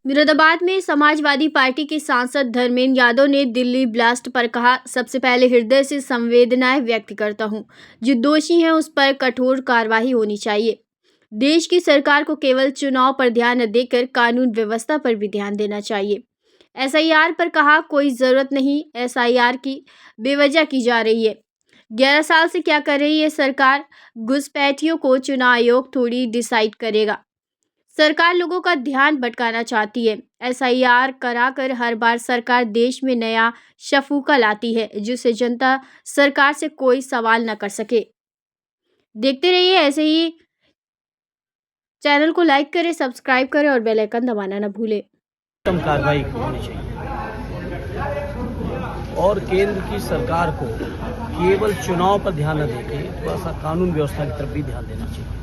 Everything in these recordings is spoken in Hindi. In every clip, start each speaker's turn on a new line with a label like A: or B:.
A: मुरादाबाद में समाजवादी पार्टी के सांसद धर्मेंद्र यादव ने दिल्ली ब्लास्ट पर कहा, सबसे पहले हृदय से संवेदनाएं व्यक्त करता हूं। जो दोषी हैं उस पर कठोर कार्रवाई होनी चाहिए। देश की सरकार को केवल चुनाव पर ध्यान न देकर कानून व्यवस्था पर भी ध्यान देना चाहिए। एसआईआर पर कहा, कोई जरूरत नहीं, एसआईआर की बेवजह की जा रही है। 11 साल से क्या कर रही है सरकार? घुसपैठियों को चुनाव आयोग थोड़ी डिसाइड करेगा। सरकार लोगों का ध्यान भटकाना चाहती है। एसआईआर कराकर हर बार सरकार देश में नया शफूका लाती है, जिससे जनता सरकार से कोई सवाल न कर सके। देखते रहिए ऐसे ही। चैनल को लाइक करें, सब्सक्राइब करें और बेल आइकन दबाना न भूलें।
B: कार्रवाई होनी चाहिए और केंद्र की सरकार को केवल चुनाव पर ध्यान न देके थोड़ा सा कानून व्यवस्था की तरफ भी ध्यान देना चाहिए।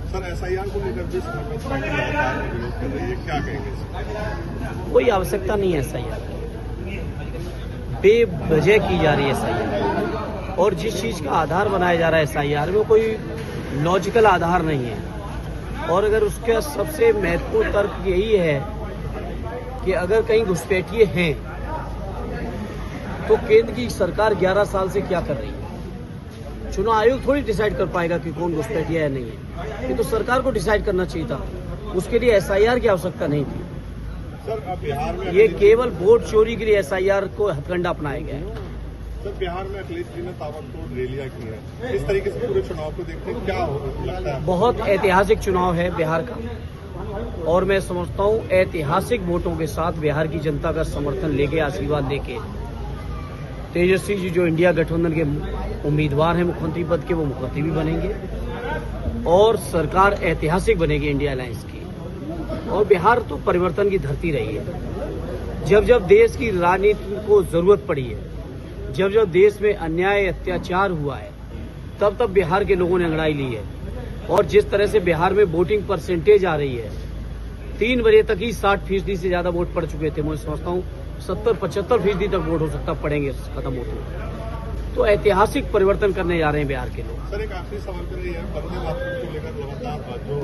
C: सर, एसआईआर को लेकर जिस पार्टी लगातार विरोध कर रही है, क्या कहेंगे?
B: कोई आवश्यकता नहीं है एसआईआर, बेवजह की जा रही है एसआईआर, और जिस चीज का आधार बनाया जा रहा है एसआईआर में कोई लॉजिकल आधार नहीं है। और अगर उसका सबसे महत्वपूर्ण तर्क यही है कि अगर कहीं घुसपैठिए हैं तो केंद्र की सरकार 11 साल से क्या कर रही है? चुनाव आयोग थोड़ी डिसाइड कर पाएगा कि कौन घुसपैठिया है नहीं है। ये तो सरकार को डिसाइड करना चाहिए था, उसके लिए एसआईआर की आवश्यकता नहीं थी।
C: सर, अब बिहार में
B: ये केवल वोट चोरी के लिए एसआईआर को हथकंडा अपनाया गया है।
C: सर, बिहार में अखिलेश जी ने ताबड़तोड़ रैलियां की है। इस तरीके से पूरे चुनाव को देखते हैं, क्या लगता है?
B: बहुत ऐतिहासिक चुनाव है बिहार का, और मैं समझता हूँ ऐतिहासिक वोटों के साथ बिहार की जनता का समर्थन लेके, आशीर्वाद लेके तेजस्वी जी जो इंडिया गठबंधन के उम्मीदवार हैं मुख्यमंत्री पद के, वो मुख्यमंत्री भी बनेंगे और सरकार ऐतिहासिक बनेगी इंडिया अलायंस की। और बिहार तो परिवर्तन की धरती रही है। जब जब देश की राजनीति को जरूरत पड़ी है, जब जब देश में अन्याय अत्याचार हुआ है, तब तब बिहार के लोगों ने अंगड़ाई ली है। और जिस तरह से बिहार में वोटिंग परसेंटेज आ रही है, 3 बजे तक ही 60% से ज्यादा वोट पड़ चुके थे। मैं समझता हूँ 70-75% तक वोट हो सकता पड़ेंगे खत्म होते। तो ऐतिहासिक परिवर्तन करने जा रहे हैं बिहार के लोग।
C: सर, एक आखिरी सवाल कर रही है, वंदे मातरम को लेकर लगातार जो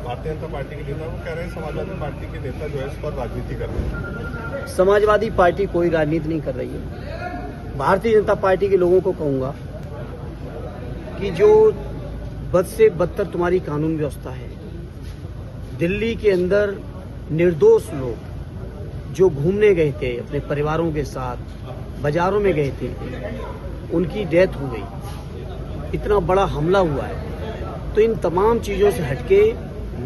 C: भारतीय जनता पार्टी के नेता वो कह रहे हैं समाजवादी पार्टी के नेता जो है इस पर राजनीति कर रहे हैं।
B: समाजवादी पार्टी कोई राजनीति नहीं कर रही है। भारतीय जनता पार्टी के लोगों को कहूंगा कि जो बद से बदतर तुम्हारी कानून व्यवस्था है, दिल्ली के अंदर निर्दोष लोग जो घूमने गए थे अपने परिवारों के साथ, बाजारों में गए थे, उनकी डेथ हो गई, इतना बड़ा हमला हुआ है। तो इन तमाम चीज़ों से हटके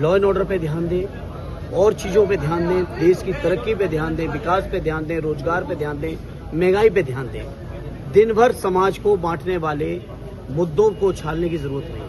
B: लॉ एंड ऑर्डर पे ध्यान दें और चीज़ों पे ध्यान दें, देश की तरक्की पे ध्यान दें, विकास पे ध्यान दें, रोजगार पे ध्यान दें, महंगाई पे ध्यान दें। दिन भर समाज को बांटने वाले मुद्दों को उछालने की जरूरत नहीं।